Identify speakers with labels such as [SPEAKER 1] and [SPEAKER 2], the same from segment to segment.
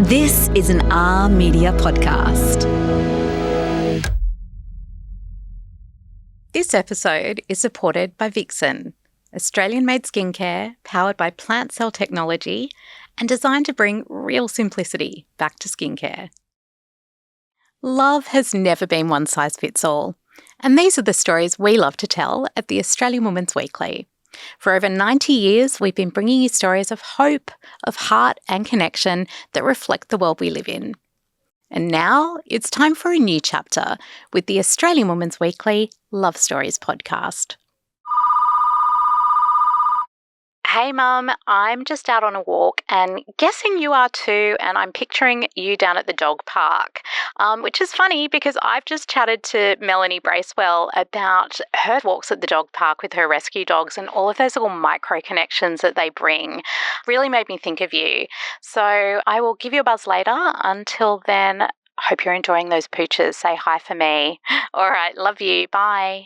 [SPEAKER 1] This is an R Media podcast. This episode is supported by Vixen, Australian-made skincare powered by plant cell technology and designed to bring real simplicity back to skincare. Love has never been one size fits all, and these are the stories we love to tell at the Australian Women's Weekly. For over 90 years, we've been bringing you stories of hope, of heart and connection that reflect the world we live in. And now it's time for a new chapter with the Australian Women's Weekly Love Stories podcast. Hey Mum, I'm just out on a walk and guessing you are too, and I'm picturing you down at the dog park, which is funny because I've just chatted to Melanie Bracewell about her walks at the dog park with her rescue dogs and all of those little micro connections that they bring. Really made me think of you. So I will give you a buzz later. Until then, hope you're enjoying those pooches. Say hi for me. All right, love you. Bye.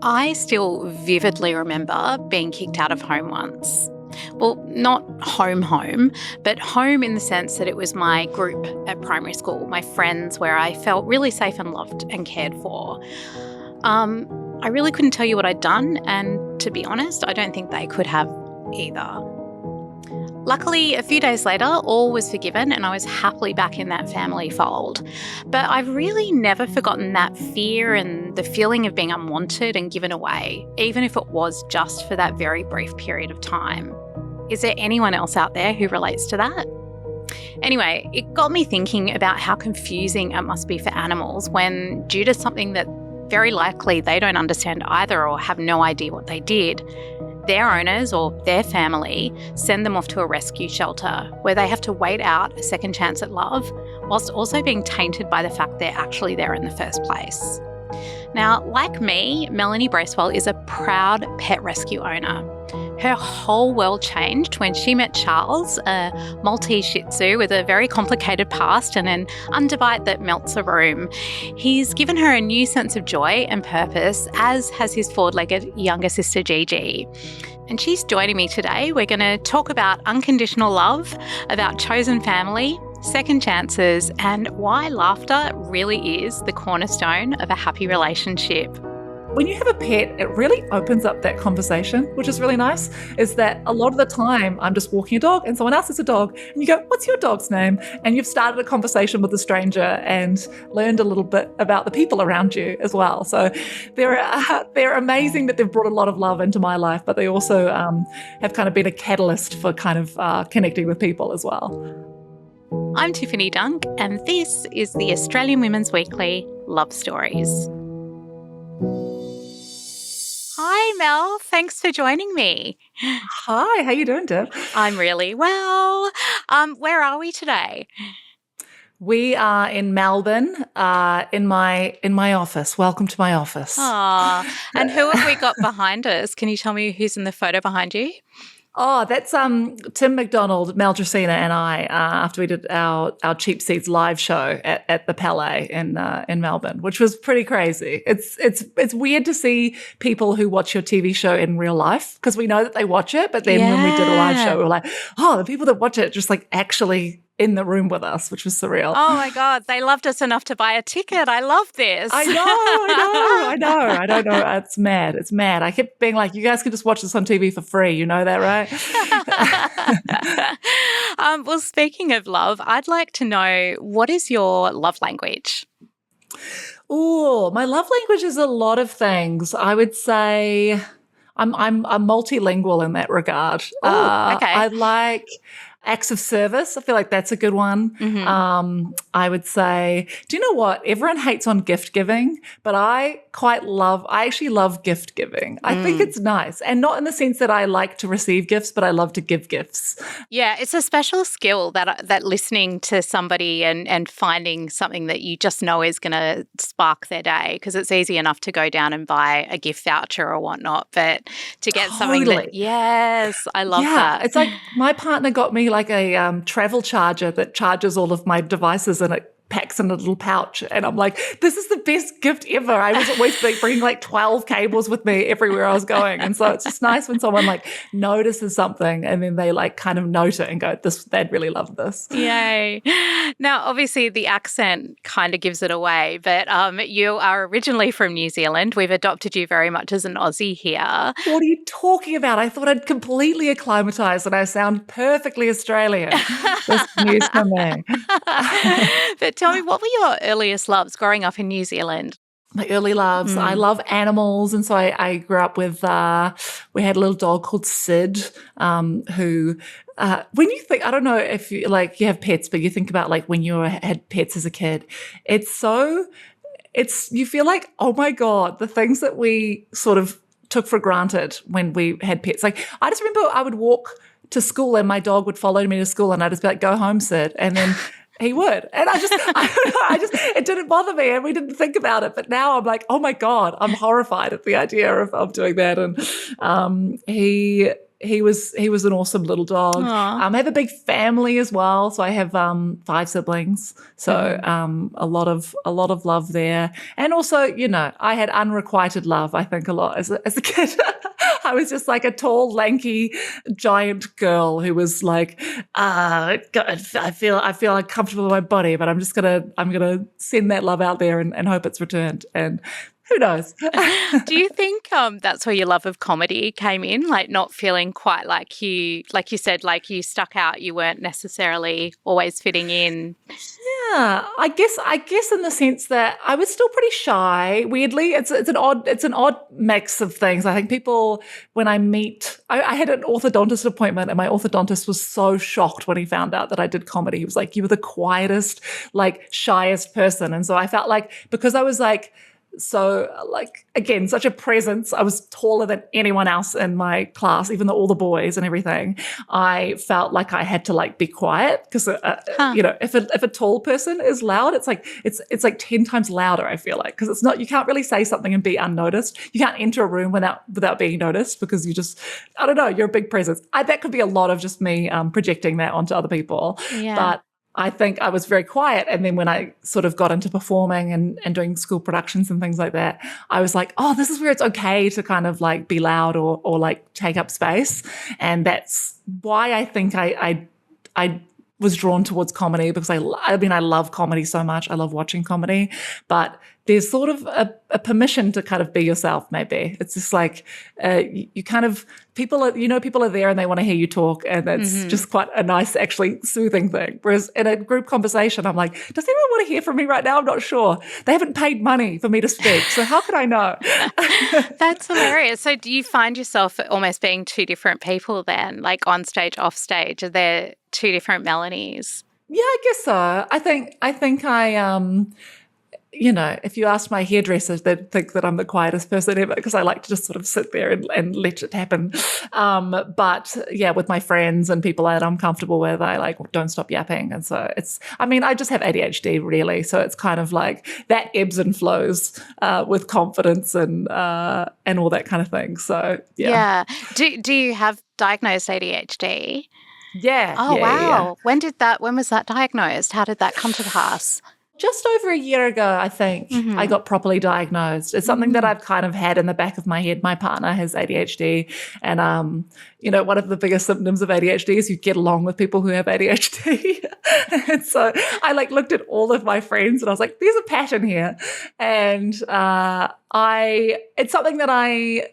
[SPEAKER 1] I still vividly remember being kicked out of home once. Well, not home, but home in the sense that it was my group at primary school, my friends, where I felt really safe and loved and cared for. I really couldn't tell you what I'd done, and to be honest, I don't think they could have either. Luckily, a few days later, all was forgiven and I was happily back in that family fold. But I've really never forgotten that fear and the feeling of being unwanted and given away, even if it was just for that very brief period of time. Is there anyone else out there who relates to that? Anyway, it got me thinking about how confusing it must be for animals when, due to something that very likely they don't understand either or have no idea what they did, their owners or their family send them off to a rescue shelter where they have to wait out a second chance at love, whilst also being tainted by the fact they're actually there in the first place. Now, like me, Melanie Bracewell is a proud pet rescue owner. Her whole world changed when she met Charles, a Maltese Shih Tzu with a very complicated past and an underbite that melts a room. He's given her a new sense of joy and purpose, as has his forward-legged younger sister Gigi. And she's joining me today. We're going to talk about unconditional love, about chosen family, second chances, and why laughter really is the cornerstone of a happy relationship.
[SPEAKER 2] When you have a pet, it really opens up that conversation, which is really nice, is that a lot of the time I'm just walking a dog and someone else has a dog and you go, what's your dog's name? And you've started a conversation with a stranger and learned a little bit about the people around you as well. So they're amazing that they've brought a lot of love into my life, but they also have kind of been a catalyst for kind of connecting with people as well.
[SPEAKER 1] I'm Tiffany Dunk, and this is the Australian Women's Weekly Love Stories. Hi, Mel. Thanks for joining me.
[SPEAKER 2] Hi, how you doing, Deb?
[SPEAKER 1] I'm really well. Where are we today?
[SPEAKER 2] We are in Melbourne, in my office. Welcome to my office.
[SPEAKER 1] And who have we got behind us? Can you tell me who's in the photo behind you?
[SPEAKER 2] Oh, that's Tim McDonald, Mel Dracena, and I after we did our Cheap Seats live show at the Palais in Melbourne, which was pretty crazy. It's weird to see people who watch your TV show in real life because we know that they watch it, but then when we did a live show, we were like, oh, the people that watch it just like actually in the room with us, which was surreal.
[SPEAKER 1] Oh my God, they loved us enough to buy a ticket. I love this.
[SPEAKER 2] I know. I don't know. It's mad. I kept being like, you guys can just watch this on TV for free. You know that, right?
[SPEAKER 1] Well, speaking of love, I'd like to know, what is your love language?
[SPEAKER 2] Oh, my love language is a lot of things. I would say I'm multilingual in that regard.
[SPEAKER 1] Okay.
[SPEAKER 2] I like acts of service. I feel like that's a good one.
[SPEAKER 1] Mm-hmm.
[SPEAKER 2] I would say, do you know what? Everyone hates on gift giving, but I actually love gift giving. I think it's nice. And not in the sense that I like to receive gifts, but I love to give gifts.
[SPEAKER 1] Yeah, it's a special skill that listening to somebody and finding something that you just know is going to spark their day, because it's easy enough to go down and buy a gift voucher or whatnot, but to get something that, yes, I love that.
[SPEAKER 2] It's like my partner got me like a travel charger that charges all of my devices and it packs in a little pouch. And I'm like, this is the best gift ever. I was always bringing like 12 cables with me everywhere I was going. And so it's just nice when someone like notices something and then they like kind of note it and go, they'd really love this.
[SPEAKER 1] Yay. Now, obviously the accent kind of gives it away, but you are originally from New Zealand. We've adopted you very much as an Aussie here.
[SPEAKER 2] What are you talking about? I thought I'd completely acclimatized and I sound perfectly Australian. This news for me.
[SPEAKER 1] But tell me, what were your earliest loves growing up in New Zealand?
[SPEAKER 2] My early loves. I love animals. And so I grew up with, we had a little dog called Sid, who, when you think, I don't know if you have pets, but you think about like when you had pets as a kid, you feel like, oh my God, the things that we sort of took for granted when we had pets. Like I just remember I would walk to school and my dog would follow me to school and I'd just be like, go home, Sid. And then he would. And I don't know, it didn't bother me and we didn't think about it. But now I'm like, oh my God, I'm horrified at the idea of doing that. And he was an awesome little dog. I have a big family as well. So I have 5 siblings. So a lot of love there. And also, you know, I had unrequited love, I think, a lot as a kid. I was just like a tall, lanky, giant girl who was like, I feel uncomfortable with my body, but I'm gonna send that love out there and hope it's returned. And who knows?
[SPEAKER 1] Do you think that's where your love of comedy came in? Like not feeling quite like you said, like you stuck out, you weren't necessarily always fitting in.
[SPEAKER 2] Yeah, I guess in the sense that I was still pretty shy. Weirdly, it's an odd mix of things. I think people, when I had an orthodontist appointment and my orthodontist was so shocked when he found out that I did comedy. He was like, you were the quietest, like shyest person. And so I felt like because I was like, so like, again, such a presence. I was taller than anyone else in my class, even though all the boys and everything. I felt like I had to like be quiet because, you know, if a tall person is loud, it's like 10 times louder, I feel like, because it's not, you can't really say something and be unnoticed. You can't enter a room without being noticed because you just, I don't know, you're a big presence. That could be a lot of just me projecting that onto other people.
[SPEAKER 1] Yeah.
[SPEAKER 2] But I think I was very quiet. And then when I sort of got into performing and doing school productions and things like that, I was like, oh, this is where it's okay to kind of like be loud or like take up space. And that's why I think I was drawn towards comedy because I love comedy so much. I love watching comedy, but there's sort of a permission to kind of be yourself. Maybe it's just like you kind of people are there and they want to hear you talk, and that's just quite a nice, actually soothing thing. Whereas in a group conversation, I'm like, does anyone want to hear from me right now? I'm not sure. They haven't paid money for me to speak, so how could I know?
[SPEAKER 1] That's hilarious. So do you find yourself almost being two different people then, like on stage, off stage? Are there two different Melanies?
[SPEAKER 2] Yeah, I guess so. I think you know, if you ask my hairdressers, they'd think that I'm the quietest person ever because I like to just sort of sit there and let it happen. But yeah, with my friends and people that I'm comfortable with, I like don't stop yapping. And so I just have ADHD really. So it's kind of like that ebbs and flows with confidence and all that kind of thing. So yeah.
[SPEAKER 1] Do you have diagnosed ADHD?
[SPEAKER 2] Yeah.
[SPEAKER 1] Oh,
[SPEAKER 2] yeah,
[SPEAKER 1] wow.
[SPEAKER 2] Yeah.
[SPEAKER 1] When was that diagnosed? How did that come to pass?
[SPEAKER 2] Just over a year ago, I think, I got properly diagnosed. It's something that I've kind of had in the back of my head. My partner has ADHD. And, you know, one of the biggest symptoms of ADHD is you get along with people who have ADHD. And so I like looked at all of my friends and I was like, there's a pattern here. And it's something that I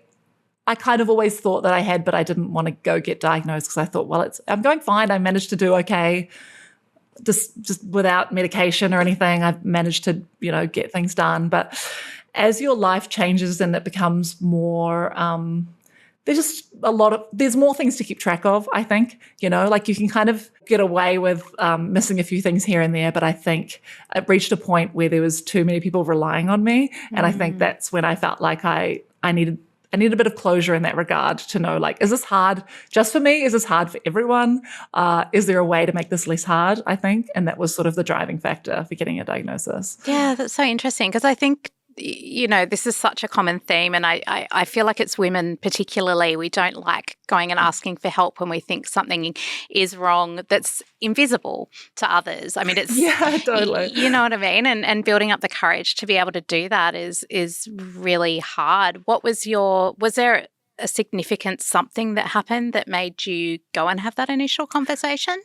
[SPEAKER 2] kind of always thought that I had, but I didn't want to go get diagnosed because I thought, well, I'm going fine. I managed to do okay. Just without medication or anything, I've managed to, you know, get things done. But as your life changes and it becomes more, there's more things to keep track of, I think, you know, like you can kind of get away with missing a few things here and there. But I think it reached a point where there was too many people relying on me. And I think that's when I felt like I needed a bit of closure in that regard to know, like, is this hard just for me? Is this hard for everyone? Is there a way to make this less hard, I think? And that was sort of the driving factor for getting a diagnosis.
[SPEAKER 1] Yeah, that's so interesting because I think this is such a common theme, and I feel like it's women particularly. We don't like going and asking for help when we think something is wrong that's invisible to others. I mean, it's
[SPEAKER 2] Yeah, totally.
[SPEAKER 1] You know what I mean? And building up the courage to be able to do that is really hard. Was there a significant something that happened that made you go and have that initial conversation?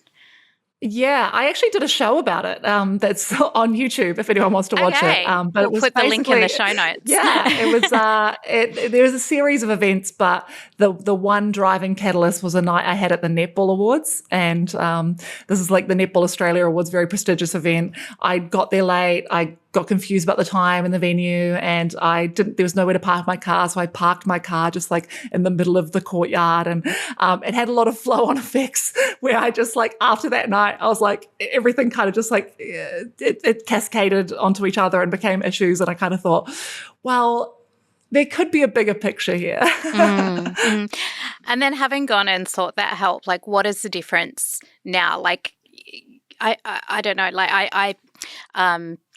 [SPEAKER 2] Yeah, I actually did a show about it that's on YouTube if anyone wants to watch it. But
[SPEAKER 1] We'll
[SPEAKER 2] it was
[SPEAKER 1] put the link in the show notes.
[SPEAKER 2] Yeah, it was. There was a series of events, but the one driving catalyst was a night I had at the Netball Awards, and this is like the Netball Australia Awards, very prestigious event. I got there late. I got confused about the time and the venue, and there was nowhere to park my car, so I parked my car just like in the middle of the courtyard, and it had a lot of flow-on effects where I just like after that night I was like everything kind of just like it cascaded onto each other and became issues, and I kind of thought, well, there could be a bigger picture here.
[SPEAKER 1] And then having gone and sought that help, like what is the difference now? Like I don't know, like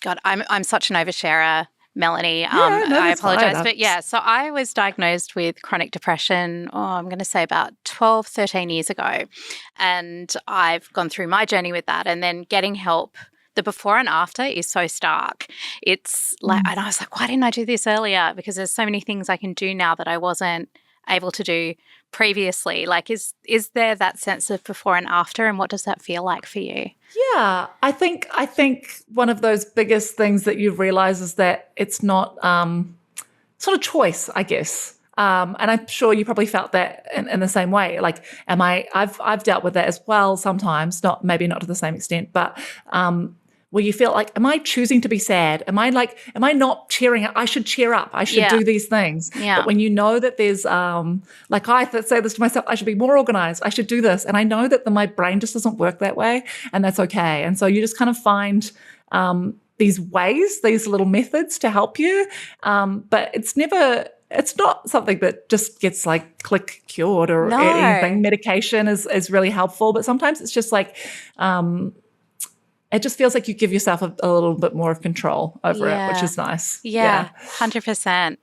[SPEAKER 1] God, I'm such an oversharer, Melanie. I apologize. But yeah, so I was diagnosed with chronic depression, I'm going to say about 12, 13 years ago. And I've gone through my journey with that, and then getting help. The before and after is so stark. It's like, and I was like, why didn't I do this earlier? Because there's so many things I can do now that I wasn't able to do previously. Like, is there that sense of before and after, and what does that feel like for you?
[SPEAKER 2] Yeah, I think one of those biggest things that you realize is that it's not sort of choice, I guess. And I'm sure you probably felt that in the same way. Like, I've dealt with that as well sometimes, maybe not to the same extent, but where you feel like, am I choosing to be sad? Am I not cheering up? I should cheer up. I should do these things.
[SPEAKER 1] Yeah.
[SPEAKER 2] But when you know that there's, like I say this to myself, I should be more organized. I should do this. And I know that my brain just doesn't work that way, and that's okay. And so you just kind of find these ways, these little methods to help you. But it's not something that just gets like click cured or anything. Medication is really helpful, but sometimes it's just like, it just feels like you give yourself a little bit more of control over it, which is nice.
[SPEAKER 1] Yeah, 100%.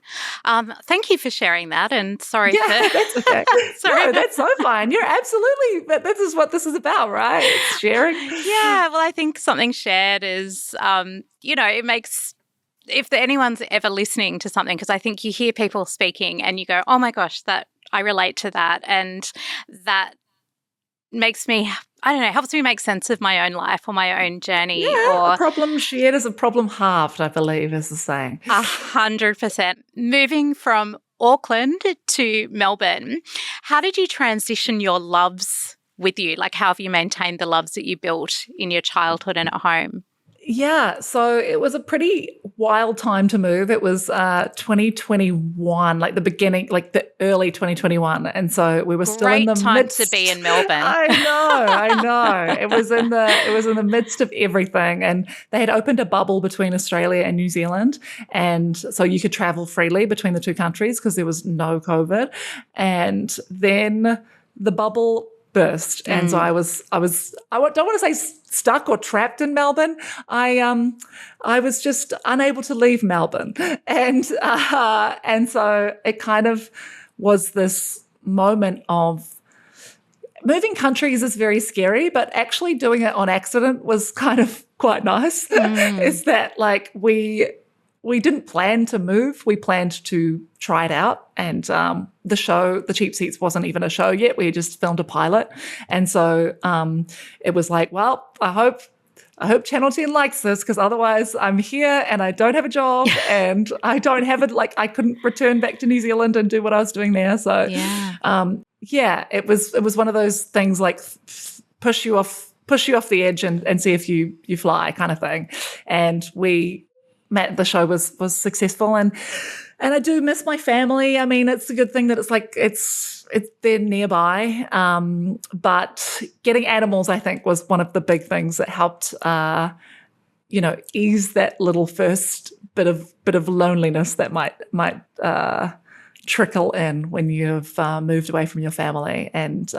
[SPEAKER 1] Thank you for sharing that, and sorry.
[SPEAKER 2] That's okay. Sorry, no, that's so fine. You're absolutely, this is what this is about, right? It's sharing.
[SPEAKER 1] Yeah, well, I think something shared is, it makes, if anyone's ever listening to something, because I think you hear people speaking and you go, oh my gosh, that I relate to that, and that makes me, I don't know, helps me make sense of my own life or my own journey.
[SPEAKER 2] Yeah, a problem shared is a problem halved, I believe, is the saying.
[SPEAKER 1] 100%. Moving from Auckland to Melbourne, how did you transition your loves with you? Like, how have you maintained the loves that you built in your childhood and at home?
[SPEAKER 2] Yeah, so it was a pretty wild time to move. It was 2021, like the beginning, like the early 2021, and so we were still in the midst.
[SPEAKER 1] Great time to be in Melbourne.
[SPEAKER 2] I know. It was in the midst of everything, and they had opened a bubble between Australia and New Zealand, and so you could travel freely between the two countries because there was no COVID, and then the bubble burst, and so I don't want to say stuck or trapped in Melbourne. I was just unable to leave Melbourne, and so it kind of was this moment of moving countries is very scary, but actually doing it on accident was kind of quite nice. Is that like we didn't plan to move. We planned to try it out. And the show, The Cheap Seats, wasn't even a show yet. We just filmed a pilot. And so it was like, well, I hope Channel 10 likes this, because otherwise I'm here and I don't have a job and I don't have it. Like, I couldn't return back to New Zealand and do what I was doing there. So it was one of those things like push you off the edge and see if you fly kind of thing. And the show was successful, and I do miss my family. I mean, it's a good thing that it's like they're nearby. But getting animals, I think, was one of the big things that helped, ease that little first bit of loneliness that might trickle in when you've moved away from your family. And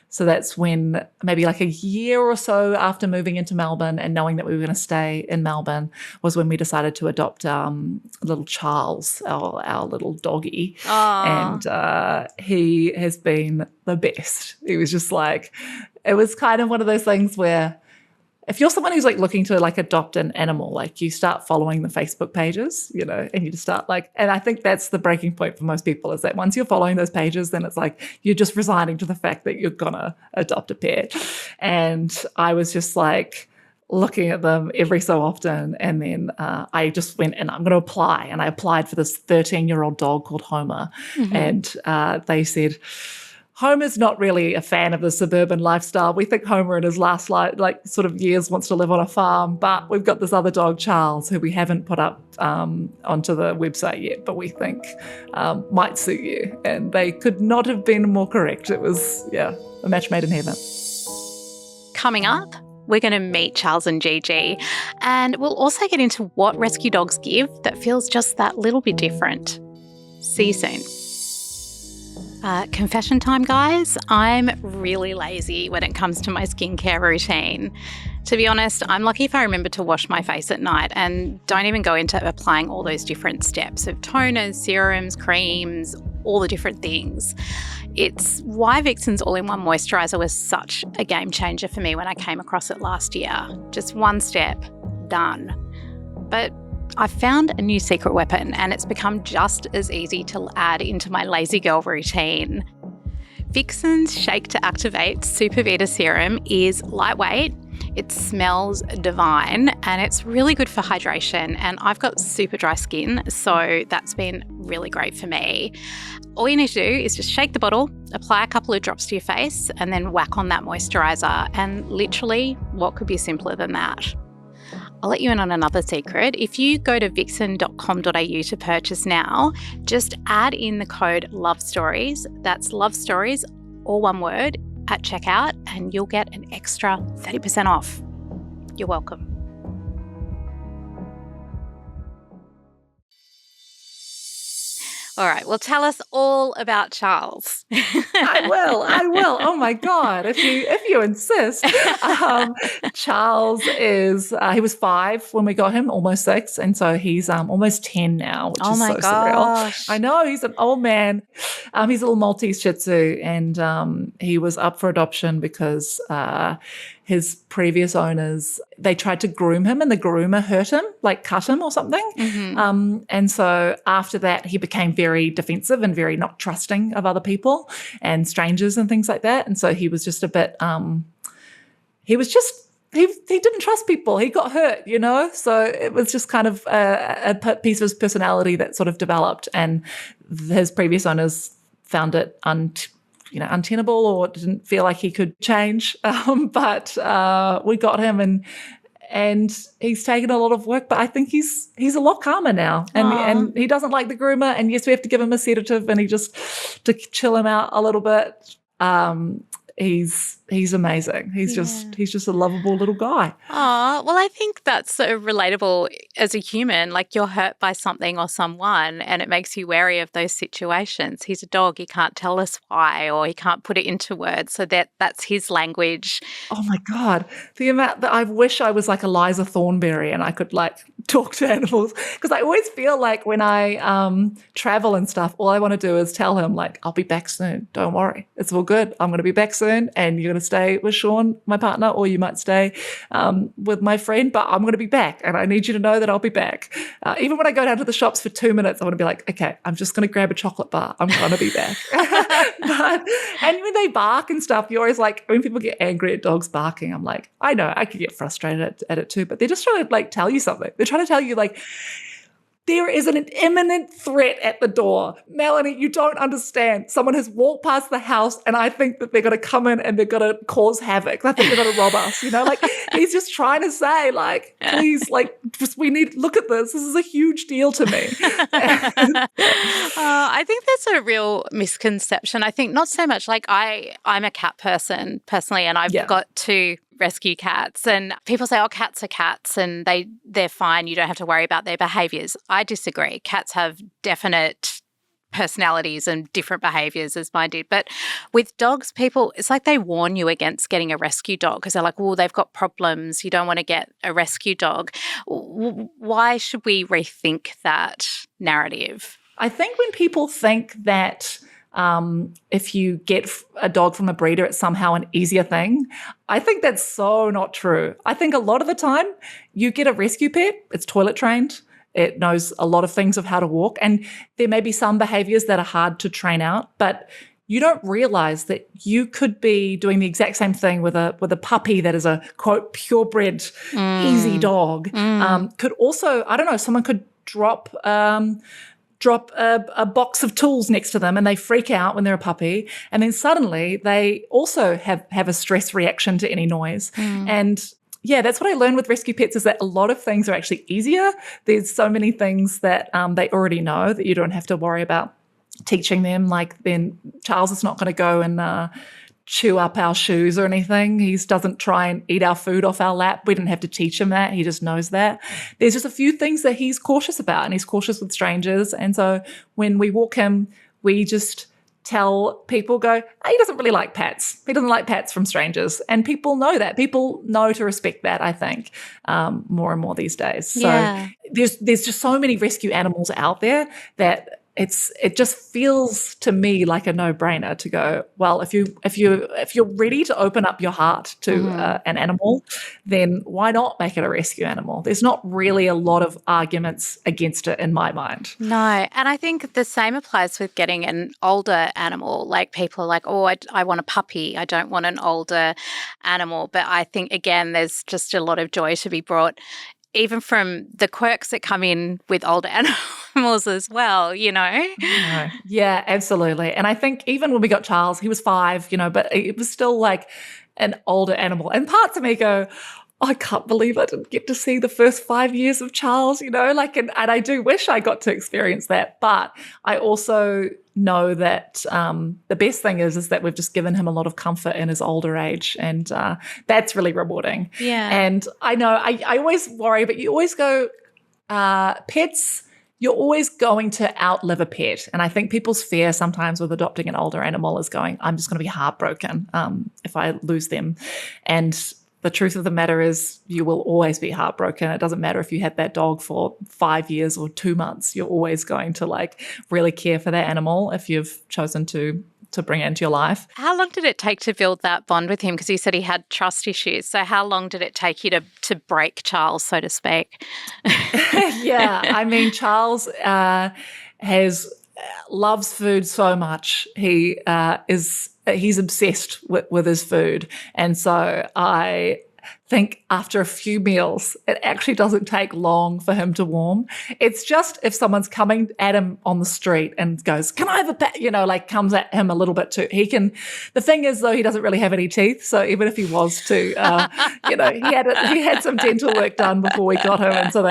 [SPEAKER 2] so that's when, maybe like a year or so after moving into Melbourne and knowing that we were going to stay in Melbourne, was when we decided to adopt little Charles, our little doggy.
[SPEAKER 1] Aww.
[SPEAKER 2] And he has been the best. He was just like, it was kind of one of those things where if you're someone who's like looking to like adopt an animal, like you start following the Facebook pages, you know, and you just start like, and I think that's the breaking point for most people, is that once you're following those pages, then it's like you're just resigning to the fact that you're gonna adopt a pet. And I was just like looking at them every so often, and then I just went and I'm going to apply, and I applied for this 13-year-old dog called Homer, and they said, Homer's not really a fan of the suburban lifestyle. We think Homer in his last sort of years wants to live on a farm, but we've got this other dog, Charles, who we haven't put up onto the website yet, but we think might suit you. And they could not have been more correct. It was, a match made in heaven.
[SPEAKER 1] Coming up, we're going to meet Charles and Gigi, and we'll also get into what rescue dogs give that feels just that little bit different. See you soon. Confession time, guys. I'm really lazy when it comes to my skincare routine. To be honest, I'm lucky if I remember to wash my face at night and don't even go into applying all those different steps of toners, serums, creams, all the different things. It's why Vixen's all-in-one moisturiser was such a game changer for me when I came across it last year. Just one step, done. But I've found a new secret weapon, and it's become just as easy to add into my lazy girl routine. Vixen's Shake to Activate Super Vita Serum is lightweight, it smells divine, and it's really good for hydration. And I've got super dry skin, so that's been really great for me. All you need to do is just shake the bottle, apply a couple of drops to your face, and then whack on that moisturiser. And literally, what could be simpler than that? I'll let you in on another secret. If you go to vixen.com.au to purchase now, just add in the code LOVESTORIES, that's Love Stories, all one word, at checkout, and you'll get an extra 30% off. You're welcome. All right, well, tell us all about Charles.
[SPEAKER 2] I will. Oh my God, if you insist. Charles is, he was 5 when we got him, almost 6. And so he's almost 10 now, which is so surreal. I know, he's an old man. He's a little Maltese Shih Tzu, and he was up for adoption because his previous owners, they tried to groom him and the groomer hurt him, like cut him or something. And so after that, he became very defensive and very not trusting of other people and strangers and things like that. And so he was just a bit, he didn't trust people. He got hurt, you know? So it was just kind of a piece of his personality that sort of developed, and his previous owners found it untenable, or didn't feel like he could change. But we got him, and he's taken a lot of work, but I think he's a lot calmer now. And he doesn't like the groomer. And yes, we have to give him a sedative, and to chill him out a little bit. He's amazing. He's just a lovable little guy.
[SPEAKER 1] Oh, well, I think that's so relatable as a human. Like, you're hurt by something or someone, and it makes you wary of those situations. He's a dog. He can't tell us why, or he can't put it into words. So that's his language.
[SPEAKER 2] Oh my God. The amount that I wish I was like Eliza Thornberry and I could like talk to animals, because I always feel like when I travel and stuff, all I want to do is tell him like, I'll be back soon. Don't worry. It's all good. I'm going to be back soon, and you're going to stay with Sean, my partner, or you might stay with my friend, but I'm going to be back, and I need you to know that I'll be back. Even when I go down to the shops for 2 minutes, I want to be like, okay, I'm just going to grab a chocolate bar. I'm going to be back. And when they bark and stuff, you're always like, when people get angry at dogs barking, I'm like, I know, I could get frustrated at it too, but they're just trying to like tell you something. They're trying to tell you like, there is an imminent threat at the door. Melanie, you don't understand. Someone has walked past the house, and I think that they're going to come in and they're going to cause havoc. I think they're going to rob us, you know? Like, he's just trying to say, like, please, like, look at this. This is a huge deal to me.
[SPEAKER 1] I think that's a real misconception. I think not so much, like, I'm a cat person personally, and I've got 2 rescue cats, and people say, oh, cats are cats and they're fine, you don't have to worry about their behaviours. I disagree. Cats have definite personalities and different behaviors as mine did. But with dogs, people, it's like they warn you against getting a rescue dog because they're like, oh, they've got problems. You don't want to get a rescue dog. Why should we rethink that narrative?
[SPEAKER 2] I think when people think that if you get a dog from a breeder, it's somehow an easier thing, I think that's so not true. I think a lot of the time you get a rescue pet, it's toilet trained, it knows a lot of things of how to walk, and there may be some behaviors that are hard to train out, but you don't realize that you could be doing the exact same thing with a puppy that is a, quote, purebred, easy dog. Could also, I don't know, someone could drop a box of tools next to them and they freak out when they're a puppy, and then suddenly they also have a stress reaction to any noise. And yeah, that's what I learned with rescue pets, is that a lot of things are actually easier. There's so many things that they already know that you don't have to worry about teaching them. Like, then Charles is not going to go and chew up our shoes or anything. He doesn't try and eat our food off our lap. We didn't have to teach him that. He just knows that. There's just a few things that he's cautious about, and he's cautious with strangers. And so when we walk him, we just tell people, go, oh, he doesn't really like pats. He doesn't like pats from strangers. And people know that. People know to respect that, I think, more and more these days. So there's just so many rescue animals out there that it just feels to me like a no-brainer to go, well, if you're ready to open up your heart to an animal, then why not make it a rescue animal? There's not really a lot of arguments against it in my mind.
[SPEAKER 1] No, and I think the same applies with getting an older animal. Like, people are like, oh, I want a puppy. I don't want an older animal. But I think, again, there's just a lot of joy to be brought even from the quirks that come in with older animals as well, you know?
[SPEAKER 2] Yeah, absolutely. And I think even when we got Charles, he was 5, but it was still like an older animal. And parts of me go, I can't believe I didn't get to see the first 5 years of Charles, and I do wish I got to experience that. But I also know that the best thing is that we've just given him a lot of comfort in his older age, and that's really rewarding.
[SPEAKER 1] Yeah.
[SPEAKER 2] And I know I always worry, but you always go, pets, you're always going to outlive a pet. And I think people's fear sometimes with adopting an older animal is going, I'm just going to be heartbroken if I lose them. And the truth of the matter is you will always be heartbroken. It doesn't matter if you had that dog for 5 years or 2 months. You're always going to really care for that animal if you've chosen to bring it into your life.
[SPEAKER 1] How long did it take to build that bond with him? Because you said he had trust issues. So how long did it take you to break Charles, so to speak?
[SPEAKER 2] Yeah, I mean, Charles loves food so much. He's obsessed with his food. And so I think after a few meals, it actually doesn't take long for him to warm. It's just if someone's coming at him on the street and goes, can I have a pet, comes at him a little bit too. The thing is, though, he doesn't really have any teeth. So even if he was to, he had some dental work done before we got him. And so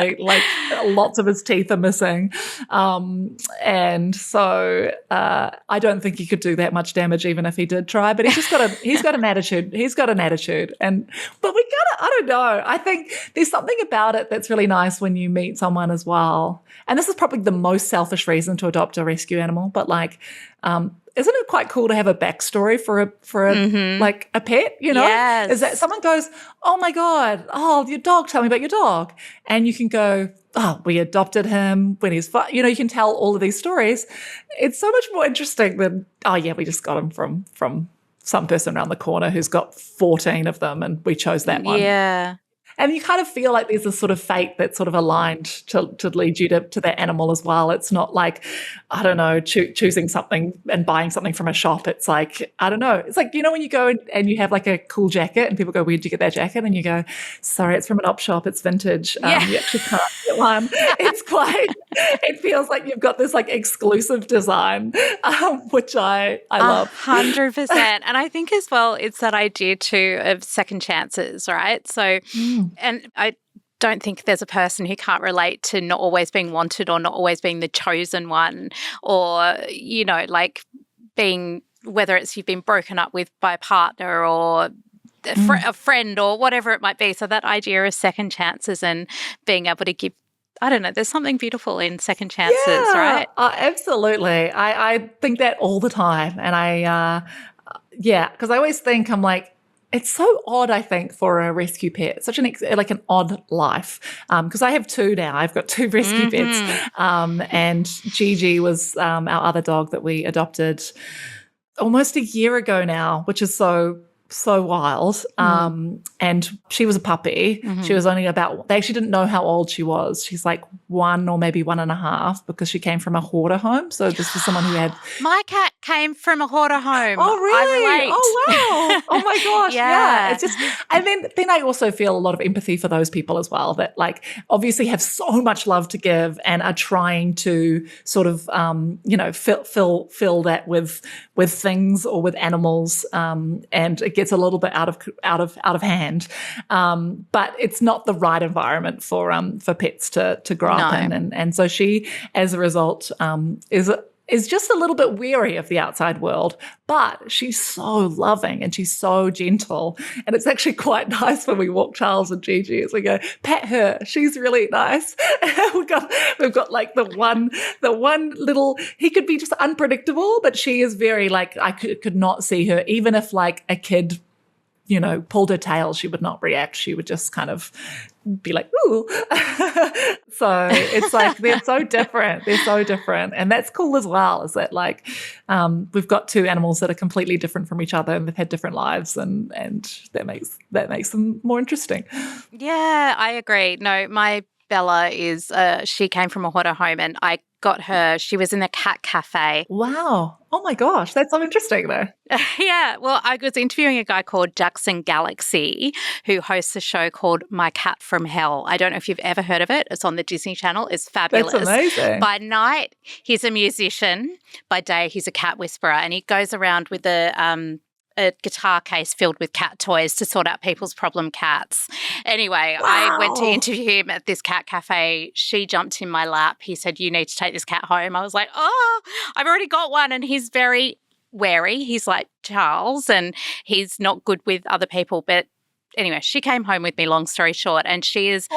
[SPEAKER 2] lots of his teeth are missing. And so I don't think he could do that much damage even if he did try, but he's got an attitude. He's got an attitude. But I don't know. I think there's something about it that's really nice when you meet someone as well. And this is probably the most selfish reason to adopt a rescue animal, but isn't it quite cool to have a backstory for a pet,
[SPEAKER 1] Yes.
[SPEAKER 2] Is that someone goes, oh my God, your dog, tell me about your dog. And you can go, oh, we adopted him when he's 5. You can tell all of these stories. It's so much more interesting than, oh yeah, we just got him from some person around the corner who's got 14 of them and we chose that one.
[SPEAKER 1] Yeah.
[SPEAKER 2] And you kind of feel like there's a sort of fate that's sort of aligned to lead you to that animal as well. It's not like, I don't know, choosing something and buying something from a shop. It's like, I don't know. It's like, when you go and you have like a cool jacket and people go, where'd you get that jacket? And you go, sorry, it's from an op shop. It's vintage. You actually can't get one. It feels like you've got this like exclusive design, which I love.
[SPEAKER 1] 100%. And I think as well, it's that idea too of second chances, right? So, and I don't think there's a person who can't relate to not always being wanted or not always being the chosen one, or, being, whether it's you've been broken up with by a partner or a friend or whatever it might be. So that idea of second chances and being able to give I don't know, there's something beautiful in second chances, right?
[SPEAKER 2] Absolutely. I think that all the time. And because I always think, I'm like, it's so odd, I think, for a rescue pet. It's such an odd life. Because I have two now. I've got two rescue pets. And Gigi was our other dog that we adopted almost a year ago now, which is so wild. And she was a puppy. She was only they actually didn't know how old she was. She's like 1 or maybe 1.5 because she came from a hoarder home. So this was someone who had...
[SPEAKER 1] My cat came from a hoarder home.
[SPEAKER 2] Oh, really?
[SPEAKER 1] I relate.
[SPEAKER 2] Oh, wow. Oh, my gosh.
[SPEAKER 1] Yeah.
[SPEAKER 2] It's just, and then I also feel a lot of empathy for those people as well that like obviously have so much love to give and are trying to sort of, fill that with things or with animals. And it gets a little bit out of hand. But it's not the right environment for pets to grow up in. And so she, as a result, is just a little bit weary of the outside world, but she's so loving and she's so gentle. And it's actually quite nice when we walk Charles and Gigi as we go, pat her, she's really nice. we've got like the one little, he could be just unpredictable, but she is very like, I could not see her, even if like a kid, pulled her tail, she would not react. She would just kind of be like, ooh. So it's like, they're so different. They're so different. And that's cool as well, is that like, we've got two animals that are completely different from each other and they've had different lives and that makes them more interesting.
[SPEAKER 1] Yeah, I agree. No, my Bella is, she came from a hoarder home and I got her, she was in a cat cafe.
[SPEAKER 2] Wow. Oh my gosh, that's so interesting though.
[SPEAKER 1] Yeah, well, I was interviewing a guy called Jackson Galaxy who hosts a show called My Cat from Hell. I don't know if you've ever heard of it. It's on the Disney Channel. It's fabulous.
[SPEAKER 2] That's amazing.
[SPEAKER 1] By night, he's a musician. By day, he's a cat whisperer, and he goes around with a guitar case filled with cat toys to sort out people's problem cats. Anyway,
[SPEAKER 2] wow.
[SPEAKER 1] I went to interview him at this cat cafe. She jumped in my lap. He said, you need to take this cat home. I was like, oh, I've already got one. And he's very wary. He's like Charles and he's not good with other people. But anyway, she came home with me, long story short, and she is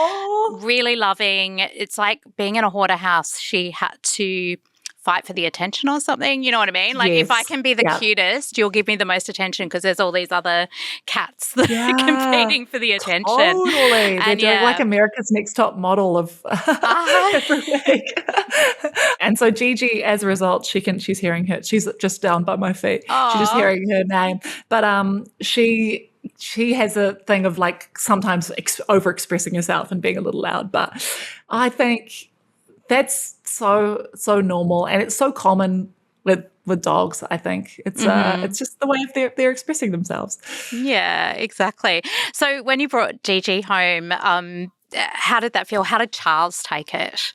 [SPEAKER 1] really loving. It's like being in a hoarder house. She had to fight for the attention or something, you know what I mean? Like if I can be the cutest, you'll give me the most attention because there's all these other cats that are competing for the attention.
[SPEAKER 2] Totally. They're doing like America's Next Top Model of every week. And so Gigi, as a result, she's hearing her, she's just down by my feet. She's just hearing her name. But she has a thing of like sometimes over-expressing herself and being a little loud. But I think that's so normal, and it's so common with dogs. I think it's just the way of they're expressing themselves.
[SPEAKER 1] Yeah, exactly. So when you brought Gigi home, how did that feel? How did Charles take it?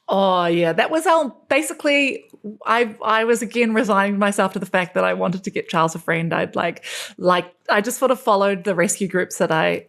[SPEAKER 2] Oh yeah, that was basically. I was again resigning myself to the fact that I wanted to get Charles a friend. I just sort of followed the rescue groups that I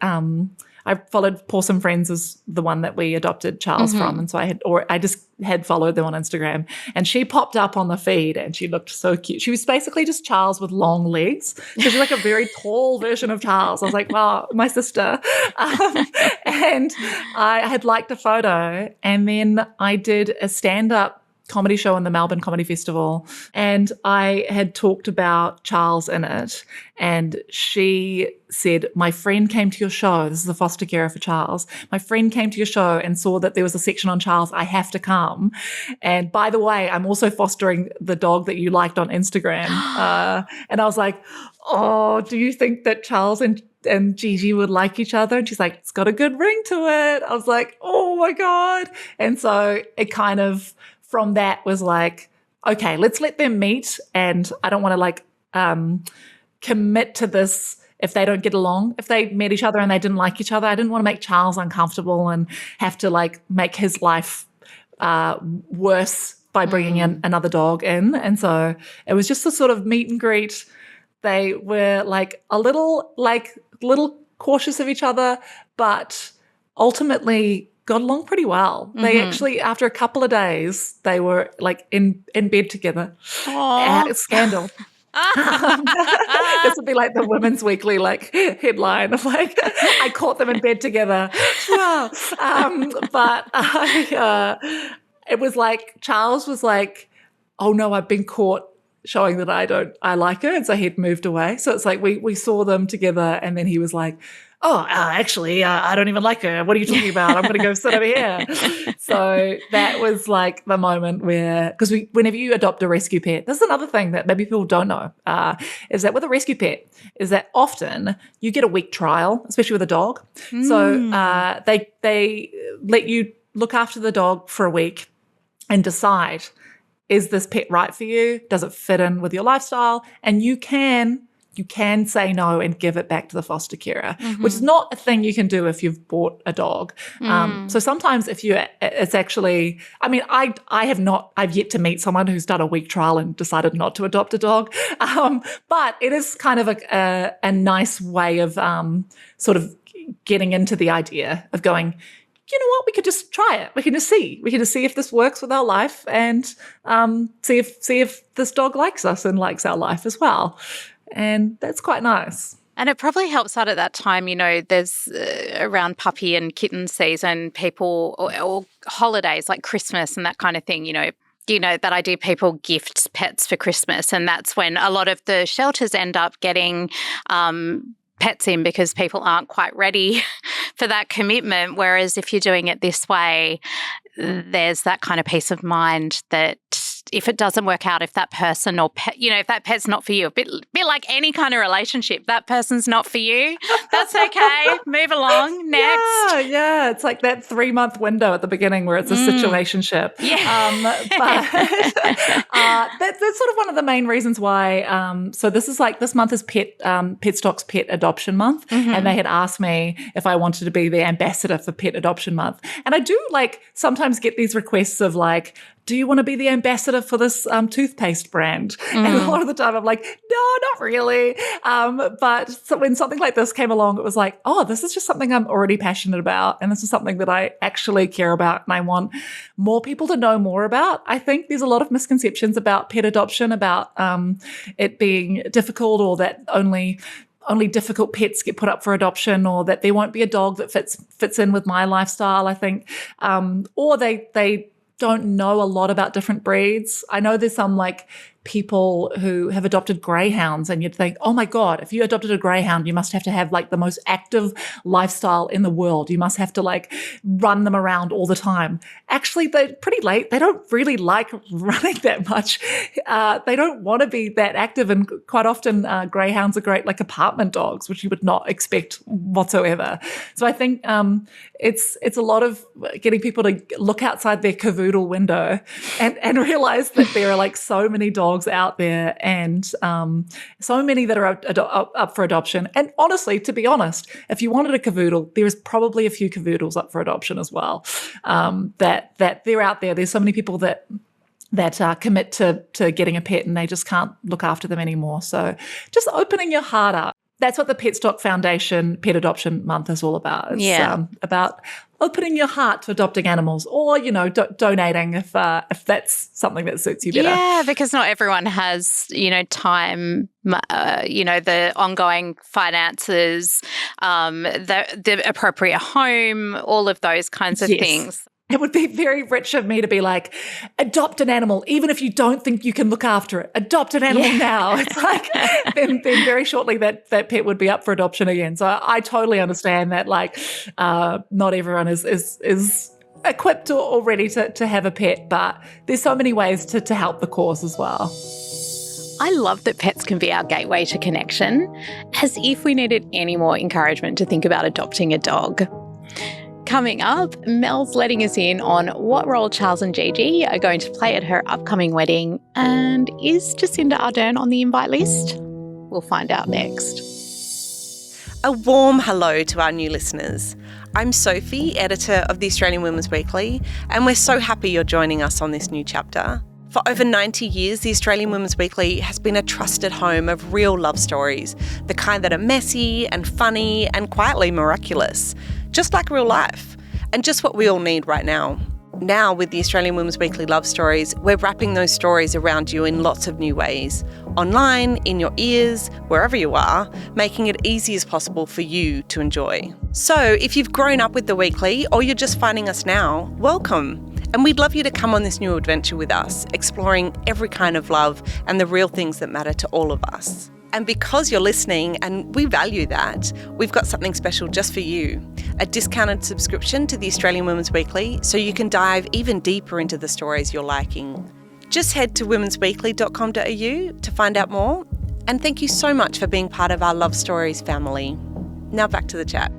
[SPEAKER 2] followed Pawsome Friends is the one that we adopted Charles from. And so I just had followed them on Instagram, and she popped up on the feed and she looked so cute. She was basically just Charles with long legs. So she's like a very tall version of Charles. I was like, wow, my sister. And I had liked a photo, and then I did a stand-up comedy show in the Melbourne Comedy Festival, and I had talked about Charles in it, and she said, my friend came to your show. This is the foster carer for Charles. My friend came to your show and saw that there was a section on Charles. I have to come. And by the way, I'm also fostering the dog that you liked on Instagram. And I was like, oh, do you think that Charles and Gigi would like each other? And she's like, it's got a good ring to it. I was like, oh my God. And so it kind of, from that was like, okay, let's let them meet. And I don't want to like commit to this if they don't get along. If they met each other and they didn't like each other, I didn't want to make Charles uncomfortable and have to like make his life worse by bringing in another dog in. And so it was just a sort of meet and greet. They were like a little cautious of each other, but ultimately got along pretty well. They actually, after a couple of days, they were like in bed together. Scandal. This would be like the Women's Weekly headline of I caught them in bed together. Wow. But it was Charles was oh no, I've been caught showing that I like her. And so he'd moved away. So it's we saw them together and then he was actually, I don't even like her. What are you talking about? I'm going to go sit over here. So that was the moment where, because whenever you adopt a rescue pet, this is another thing that maybe people don't know, is that with a rescue pet, is that often you get a week trial, especially with a dog. So they let you look after the dog for a week and decide, is this pet right for you? Does it fit in with your lifestyle? And you can say no and give it back to the foster carer, which is not a thing you can do if you've bought a dog. So sometimes it's actually, I've yet to meet someone who's done a week trial and decided not to adopt a dog. But it is kind of a nice way of sort of getting into the idea of going, you know what, we could just try it. We can just see. We can just see if this works with our life and see if this dog likes us and likes our life as well. And that's quite nice.
[SPEAKER 1] And it probably helps out at that time, there's around puppy and kitten season, people or holidays like Christmas and that kind of thing, that idea people gift pets for Christmas. And that's when a lot of the shelters end up getting pets in because people aren't quite ready for that commitment. Whereas if you're doing it this way, there's that kind of peace of mind that if it doesn't work out, if that person or pet, if that pet's not for you, a bit like any kind of relationship, that person's not for you, that's okay. Move along. Next.
[SPEAKER 2] Yeah. It's like that 3-month window at the beginning where it's a situationship.
[SPEAKER 1] Yeah.
[SPEAKER 2] But that's sort of one of the main reasons why. So this is this month is Petstock's Pet Adoption Month, and they had asked me if I wanted to be the ambassador for Pet Adoption Month, and I do sometimes get these requests of do you want to be the ambassador for this toothpaste brand? And a lot of the time I'm no, not really. But when something like this came along, it was this is just something I'm already passionate about. And this is something that I actually care about and I want more people to know more about. I think there's a lot of misconceptions about pet adoption, about it being difficult or that only difficult pets get put up for adoption, or that there won't be a dog that fits in with my lifestyle, I think. Or they don't know a lot about different breeds. I know there's some people who have adopted greyhounds and you'd think, oh my God, if you adopted a greyhound, you must have to have the most active lifestyle in the world. You must have to run them around all the time. Actually, they're pretty late. They don't really like running that much. They don't want to be that active, and quite often greyhounds are great apartment dogs, which you would not expect whatsoever. So I think it's a lot of getting people to look outside their cavoodle window and realize that there are so many dogs out there, and so many that are up for adoption. And honestly, to be honest, if you wanted a cavoodle, there is probably a few cavoodles up for adoption as well. That they're out there. There's so many people that commit to getting a pet and they just can't look after them anymore. So just opening your heart up. That's what the Petstock Foundation Pet Adoption Month is all about. It's about opening your heart to adopting animals, or donating if that's something that suits you better.
[SPEAKER 1] Yeah, because not everyone has time, the ongoing finances, the appropriate home, all of those kinds of things.
[SPEAKER 2] It would be very rich of me to be adopt an animal, even if you don't think you can look after it. Adopt an animal now. It's then very shortly that pet would be up for adoption again. So I totally understand that not everyone is equipped or ready to have a pet, but there's so many ways to help the cause as well.
[SPEAKER 1] I love that pets can be our gateway to connection, as if we needed any more encouragement to think about adopting a dog. Coming up, Mel's letting us in on what role Charles and Gigi are going to play at her upcoming wedding, and is Jacinda Ardern on the invite list? We'll find out next.
[SPEAKER 3] A warm hello to our new listeners. I'm Sophie, editor of the Australian Women's Weekly, and we're so happy you're joining us on this new chapter. For over 90 years, the Australian Women's Weekly has been a trusted home of real love stories, the kind that are messy and funny and quietly miraculous, just like real life, and just what we all need right now. Now, with the Australian Women's Weekly Love Stories, we're wrapping those stories around you in lots of new ways. Online, in your ears, wherever you are, making it easy as possible for you to enjoy. So, if you've grown up with the Weekly or you're just finding us now, welcome. And we'd love you to come on this new adventure with us, exploring every kind of love and the real things that matter to all of us. And because you're listening, and we value that, we've got something special just for you. A discounted subscription to the Australian Women's Weekly so you can dive even deeper into the stories you're liking. Just head to womensweekly.com.au to find out more. And thank you so much for being part of our Love Stories family. Now back to the chat.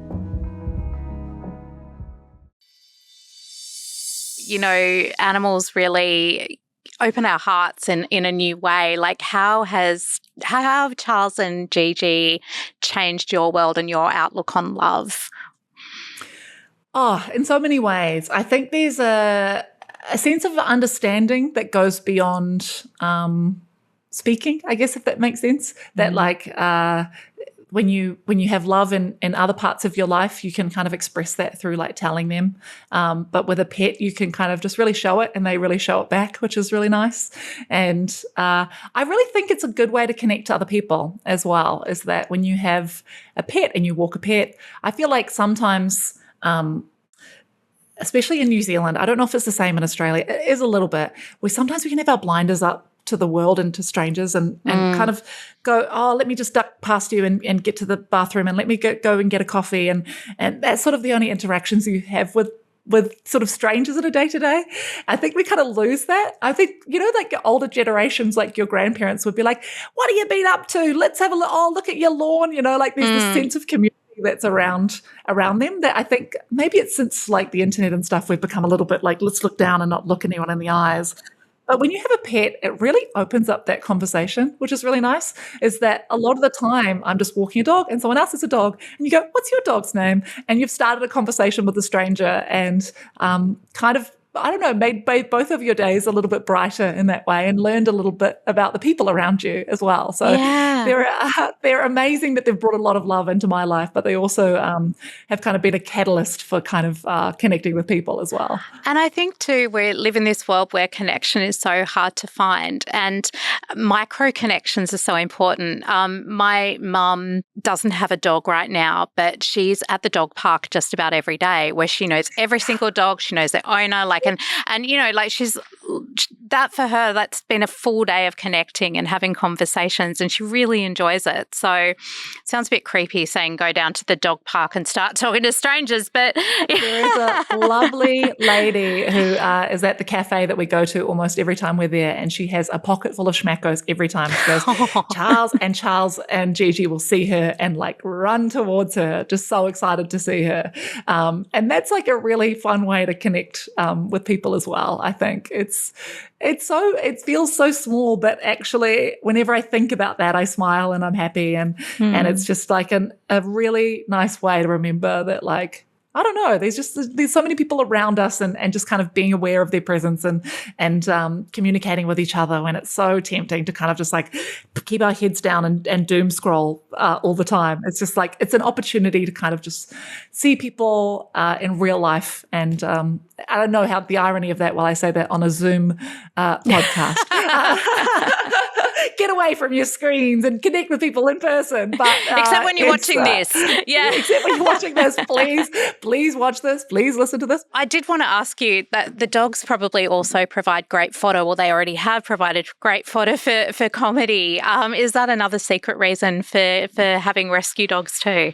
[SPEAKER 1] You know, animals really open our hearts in a new way. Like how have Charles and Gigi changed your world and your outlook on love?
[SPEAKER 2] Oh, in so many ways. I think there's a sense of understanding that goes beyond speaking, I guess, if that makes sense. That when you have love in other parts of your life, you can kind of express that through like telling them. But with a pet, you can kind of just really show it and they really show it back, which is really nice. And I really think it's a good way to connect to other people as well, is that when you have a pet and you walk a pet, I feel like sometimes, especially in New Zealand, I don't know if it's the same in Australia, it is a little bit, where sometimes we can have our blinders up to the world and to strangers and kind of go, oh, let me just duck past you and get to the bathroom and let me go and get a coffee. And that's sort of the only interactions you have with sort of strangers in a day-to-day. I think we kind of lose that. I think, like older generations, like your grandparents would be like, what have you been up to? Let's have a look. Oh, look at your lawn. Like there's this sense of community that's around them that I think maybe it's since like the internet and stuff, we've become a little bit like, let's look down and not look anyone in the eyes. But when you have a pet, it really opens up that conversation, which is really nice, is that a lot of the time I'm just walking a dog and someone else has a dog and you go, what's your dog's name? And you've started a conversation with a stranger and kind of, I don't know, made both of your days a little bit brighter in that way and learned a little bit about the people around you as well. So they're amazing that they've brought a lot of love into my life, but they also have kind of been a catalyst for kind of connecting with people as well.
[SPEAKER 1] And I think too, we live in this world where connection is so hard to find and micro connections are so important. My mum doesn't have a dog right now, but she's at the dog park just about every day where she knows every single dog, she knows their owner, and she's that for her, that's been a full day of connecting and having conversations and she really enjoys it. So it sounds a bit creepy saying go down to the dog park and start talking to strangers, but
[SPEAKER 2] there is a lovely lady who is at the cafe that we go to almost every time we're there, and she has a pocket full of schmackos every time. She goes, Charles and Gigi will see her and like run towards her, just so excited to see her. And that's like a really fun way to connect with people as well. I think it feels so small, but actually whenever I think about that, I smile and I'm happy and it's just like a really nice way to remember that, like, I don't know, there's so many people around us and just kind of being aware of their presence and communicating with each other when it's so tempting to kind of just like keep our heads down and doom scroll all the time. It's just like, it's an opportunity to kind of just see people in real life. And I don't know how the irony of that while I say that on a Zoom podcast. Get away from your screens and connect with people in person. But
[SPEAKER 1] except when you're watching this. Yeah.
[SPEAKER 2] Except when you're watching this, please watch this. Please listen to this.
[SPEAKER 1] I did want to ask you that the dogs probably also provide great fodder, or they already have provided great fodder for comedy. Is that another secret reason for having rescue dogs too?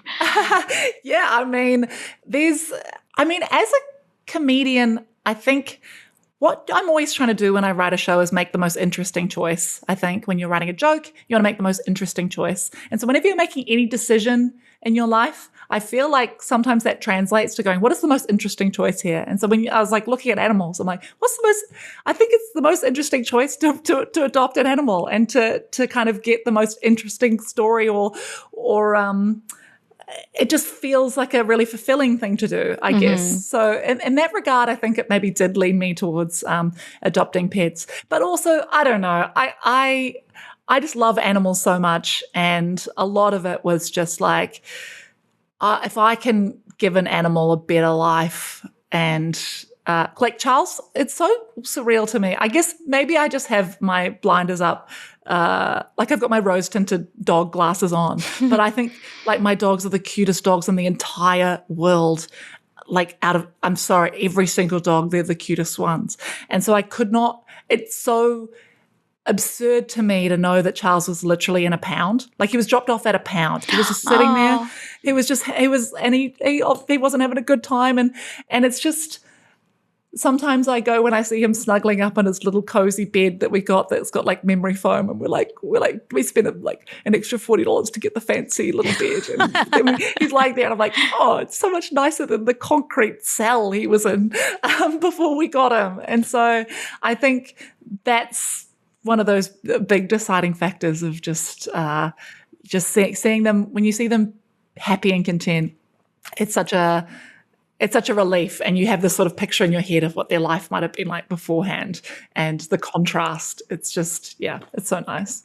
[SPEAKER 2] Yeah, I mean, as a comedian, I think what I'm always trying to do when I write a show is make the most interesting choice. I think when you're writing a joke, you want to make the most interesting choice. And so whenever you're making any decision in your life, I feel like sometimes that translates to going, what is the most interesting choice here? And so when I was like looking at animals, I'm like, I think it's the most interesting choice to adopt an animal and to kind of get the most interesting story or it just feels like a really fulfilling thing to do, I guess. So in that regard, I think it maybe did lean me towards adopting pets. But also, I don't know, I just love animals so much. And a lot of it was just like, if I can give an animal a better life and like Charles, it's so surreal to me. I guess maybe I just have my blinders up. Like I've got my rose-tinted dog glasses on, but I think like my dogs are the cutest dogs in the entire world. Like I'm sorry, every single dog, they're the cutest ones. And so it's so absurd to me to know that Charles was literally in a pound. Like he was dropped off at a pound. He was just sitting there. He wasn't having a good time. And it's just, sometimes I go when I see him snuggling up in his little cozy bed that we got that's got like memory foam, and we spent like an extra $40 to get the fancy little bed, and then he's lying there, and I'm like, oh, it's so much nicer than the concrete cell he was in before we got him. And so I think that's one of those big deciding factors of just seeing them. When you see them happy and content, it's such a relief, and you have this sort of picture in your head of what their life might have been like beforehand, and the contrast. It's just, it's so nice.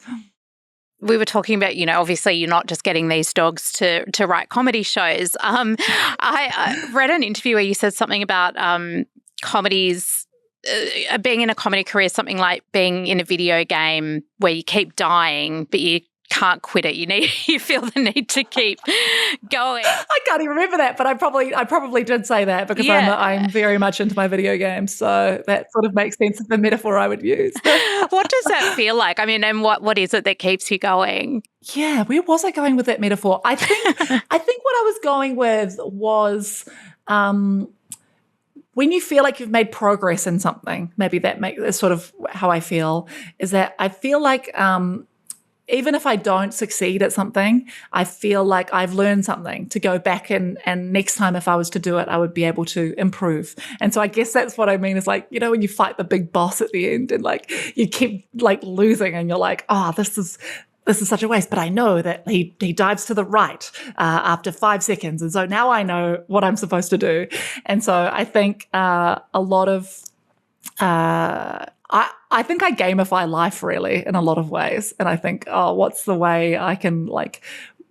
[SPEAKER 1] We were talking about, obviously you're not just getting these dogs to write comedy shows. I read an interview where you said something about comedies, being in a comedy career, something like being in a video game where you keep dying, but you can't quit it. You feel the need to keep going.
[SPEAKER 2] I can't even remember that, but I probably did say that because I'm very much into my video games, so that sort of makes sense of the metaphor I would use.
[SPEAKER 1] What does that feel like? I mean, and what is it that keeps you going?
[SPEAKER 2] Yeah, where was I going with that metaphor? I think what I was going with was when you feel like you've made progress in something. Maybe that's sort of how I feel. Is that I feel like even if I don't succeed at something, I feel like I've learned something to go back and next time if I was to do it, I would be able to improve. And so I guess that's what I mean is like, when you fight the big boss at the end and like you keep like losing and you're like, oh, this is such a waste. But I know that he dives to the right after 5 seconds. And so now I know what I'm supposed to do. And so I think a lot of I think I gamify life really in a lot of ways. And I think, what's the way I can like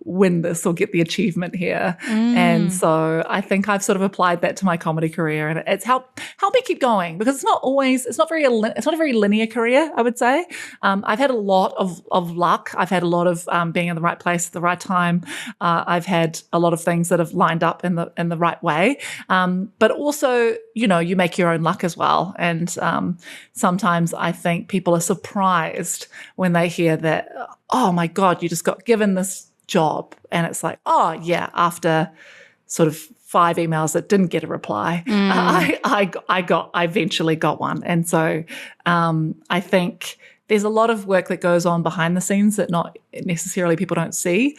[SPEAKER 2] win this or get the achievement here? And so I think I've sort of applied that to my comedy career, and it's helped me keep going because it's not a very linear career, I would say. I've had a lot of luck. I've had a lot of being in the right place at the right time. I've had a lot of things that have lined up in the right way. But also, you make your own luck as well. And sometimes I think people are surprised when they hear that, oh my God, you just got given this job, and it's like, oh yeah, after sort of 5 emails that didn't get a reply, I eventually got one. And so I think there's a lot of work that goes on behind the scenes that not necessarily people don't see.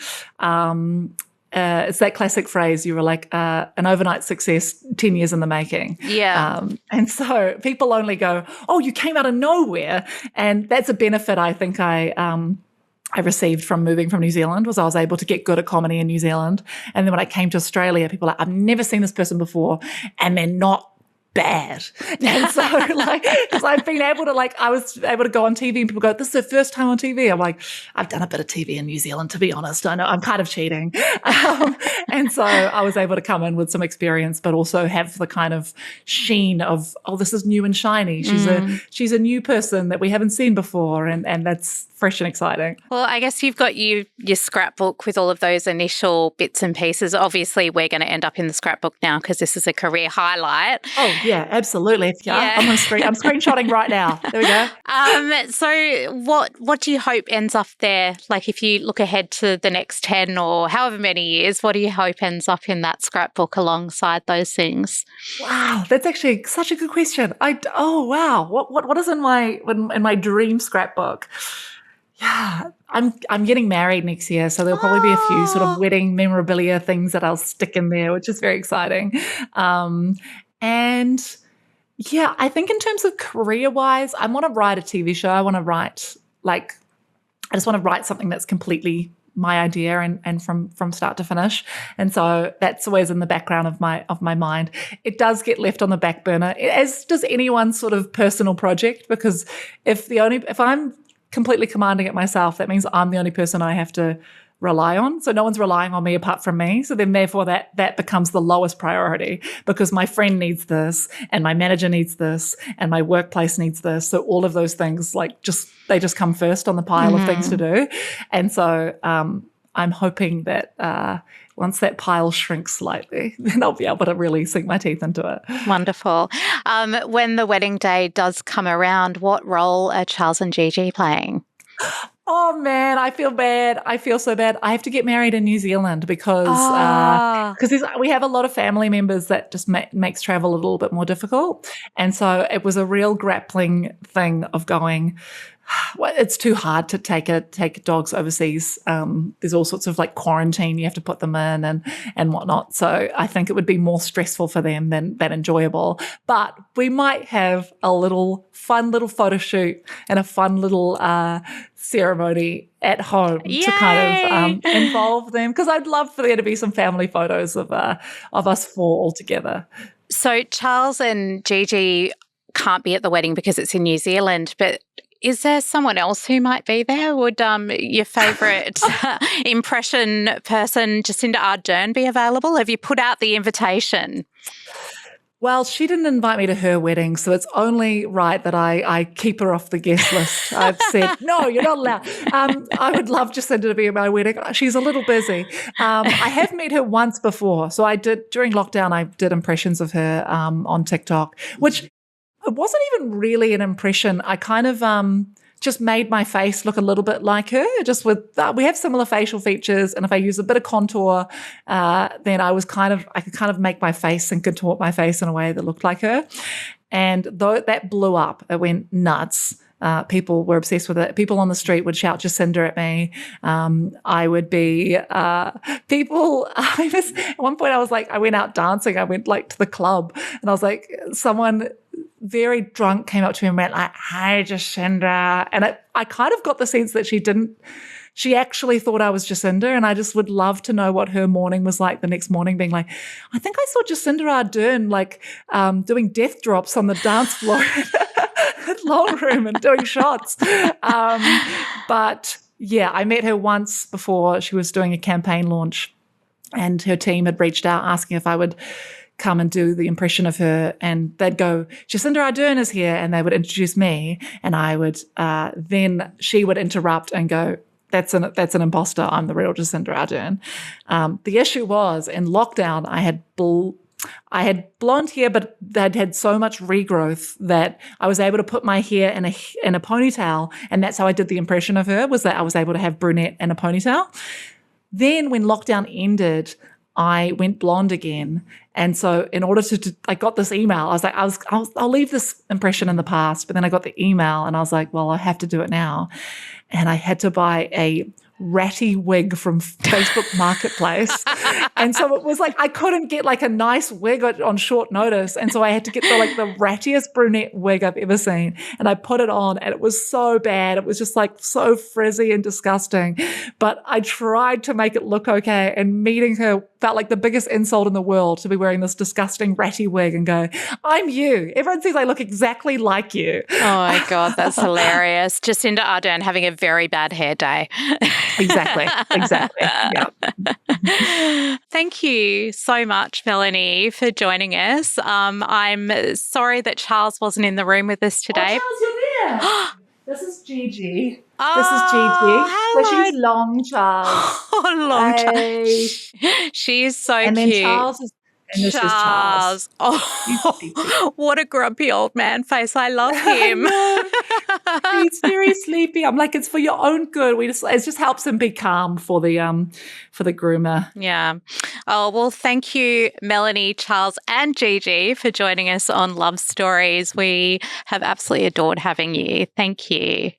[SPEAKER 2] It's that classic phrase, you were like an overnight success 10 years in the making.
[SPEAKER 1] Yeah.
[SPEAKER 2] And so people only go, oh, you came out of nowhere. And that's a benefit I think I received from moving from New Zealand, was I was able to get good at comedy in New Zealand. And then when I came to Australia, people were like, I've never seen this person before, and they're not bad. And so because I've been able to I was able to go on TV and people go, this is the first time on TV. I'm like, I've done a bit of TV in New Zealand, to be honest. I know I'm kind of cheating. And so I was able to come in with some experience, but also have the kind of sheen of, oh, this is new and shiny. She's a new person that we haven't seen before. And that's fresh and exciting.
[SPEAKER 1] Well, I guess you've got your scrapbook with all of those initial bits and pieces. Obviously, we're going to end up in the scrapbook now because this is a career highlight.
[SPEAKER 2] Oh, yeah, absolutely. Yeah. I'm screenshotting right now. There we go.
[SPEAKER 1] So what do you hope ends up there? Like if you look ahead to the next 10 or however many years, what do you hope ends up in that scrapbook alongside those things?
[SPEAKER 2] Wow, that's actually such a good question. Wow. What is in my dream scrapbook? Yeah, I'm getting married next year, so there'll probably be a few sort of wedding memorabilia things that I'll stick in there, which is very exciting. And yeah, I think in terms of career-wise, I want to write a TV show. I want to write I just want to write something that's completely my idea and from start to finish. And so that's always in the background of my mind. It does get left on the back burner, as does anyone's sort of personal project, because if I'm completely commanding it myself, that means I'm the only person I have to rely on. So no one's relying on me apart from me. So then therefore that becomes the lowest priority because my friend needs this and my manager needs this and my workplace needs this. So all of those things they just come first on the pile of things to do. And so I'm hoping that once that pile shrinks slightly, then I'll be able to really sink my teeth into it.
[SPEAKER 1] Wonderful. When the wedding day does come around, what role are Charles and Gigi playing?
[SPEAKER 2] Oh, man, I feel bad. I feel so bad. I have to get married in New Zealand because we have a lot of family members that just makes travel a little bit more difficult. And so it was a real grappling thing of going, well, it's too hard to take dogs overseas. There's all sorts of like quarantine you have to put them in and whatnot. So I think it would be more stressful for them than enjoyable. But we might have a fun little photo shoot and a fun little ceremony at home to kind of involve them, because I'd love for there to be some family photos of us four all together.
[SPEAKER 1] So Charles and Gigi can't be at the wedding because it's in New Zealand, but is there someone else who might be there? Would your favourite impression person, Jacinda Ardern, be available? Have you put out the invitation?
[SPEAKER 2] Well, she didn't invite me to her wedding, so it's only right that I keep her off the guest list. I've said, no, you're not allowed. I would love Jacinda to be at my wedding. She's a little busy. I have met her once before. So during lockdown, I did impressions of her on TikTok, which it wasn't even really an impression. I kind of just made my face look a little bit like her, just with we have similar facial features, and if I use a bit of contour, then I could kind of make my face and contort my face in a way that looked like her. And though that blew up, it went nuts. People were obsessed with it. People on the street would shout Jacinda at me. I would be at one point I went out dancing. I went like to the club, and I was like, someone very drunk came up to me and went like, "Hi, Jacinda," and I kind of got the sense that she actually thought I was Jacinda, and I just would love to know what her morning was like the next morning, being like, I think I saw Jacinda Ardern like doing death drops on the dance floor at Long Room and doing shots. But yeah, I met her once before. She was doing a campaign launch, and her team had reached out asking if I would come and do the impression of her, and they'd go, Jacinda Ardern is here, and they would introduce me, and I would then she would interrupt and go, that's an imposter. I'm the real Jacinda Ardern. The issue was in lockdown, I had blonde hair, but I'd had so much regrowth that I was able to put my hair in a ponytail, and that's how I did the impression of her, was that I was able to have brunette and a ponytail. Then when lockdown ended, I went blonde again. And so in order I got this email. I was like, I'll leave this impression in the past. But then I got the email and I was like, well, I have to do it now. And I had to buy a ratty wig from Facebook Marketplace. And so it was like I couldn't get like a nice wig on short notice. And so I had to get the rattiest brunette wig I've ever seen. And I put it on and it was so bad. It was just like so frizzy and disgusting. But I tried to make it look okay, and meeting her felt like the biggest insult in the world, to be wearing this disgusting ratty wig and go, I'm you. Everyone says I look exactly like you.
[SPEAKER 1] Oh my God, that's hilarious. Jacinda Ardern having a very bad hair day.
[SPEAKER 2] Exactly. Yeah.
[SPEAKER 1] Thank you so much, Melanie, for joining us. I'm sorry that Charles wasn't in the room with us today.
[SPEAKER 2] Oh, Charles, you're there. This is Gigi.
[SPEAKER 1] Oh,
[SPEAKER 2] this is Gigi.
[SPEAKER 1] hello.
[SPEAKER 2] So she's Long Charles.
[SPEAKER 1] Oh, Long Charles. She's so
[SPEAKER 2] and
[SPEAKER 1] cute.
[SPEAKER 2] Then Charles is, and this is Charles.
[SPEAKER 1] Oh, what a grumpy old man face. I love him.
[SPEAKER 2] He's very sleepy. I'm like, it's for your own good. It just helps him be calm for the groomer.
[SPEAKER 1] Yeah. Oh, well, thank you, Melanie, Charles, and Gigi for joining us on Love Stories. We have absolutely adored having you. Thank you.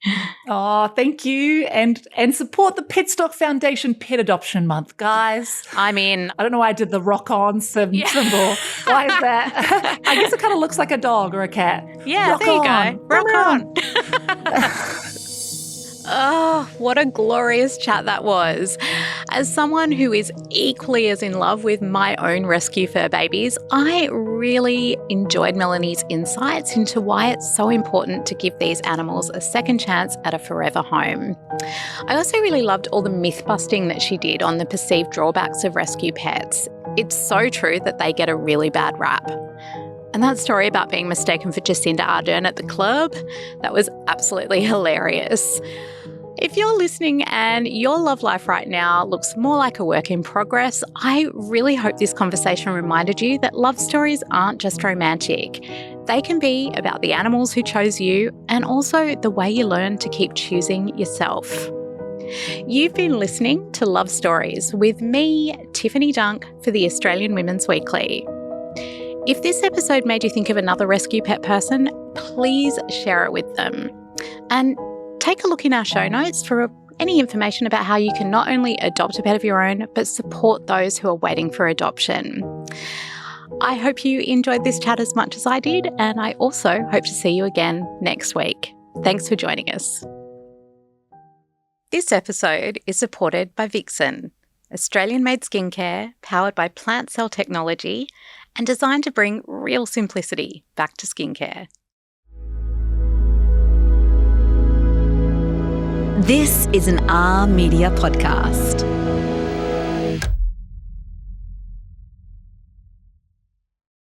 [SPEAKER 2] Oh, thank you. And support the Petstock Foundation Pet Adoption Month, guys.
[SPEAKER 1] I mean,
[SPEAKER 2] I don't know why I did the rock-on symbol. Why is that? I guess it kind of looks like a dog or a cat.
[SPEAKER 1] Yeah,
[SPEAKER 2] rock
[SPEAKER 1] there you
[SPEAKER 2] on.
[SPEAKER 1] go. Rock on. Oh, what a glorious chat that was. As someone who is equally as in love with my own rescue fur babies, I really enjoyed Melanie's insights into why it's so important to give these animals a second chance at a forever home. I also really loved all the myth busting that she did on the perceived drawbacks of rescue pets. It's so true that they get a really bad rap. And that story about being mistaken for Jacinda Ardern at the club, that was absolutely hilarious. If you're listening and your love life right now looks more like a work in progress, I really hope this conversation reminded you that love stories aren't just romantic. They can be about the animals who chose you and also the way you learn to keep choosing yourself. You've been listening to Love Stories with me, Tiffany Dunk, for the Australian Women's Weekly. If this episode made you think of another rescue pet person, please share it with them. And take a look in our show notes for any information about how you can not only adopt a pet of your own, but support those who are waiting for adoption. I hope you enjoyed this chat as much as I did, and I also hope to see you again next week. Thanks for joining us. This episode is supported by Vixen, Australian-made skincare powered by plant cell technology and designed to bring real simplicity back to skincare.
[SPEAKER 4] This is an R Media podcast.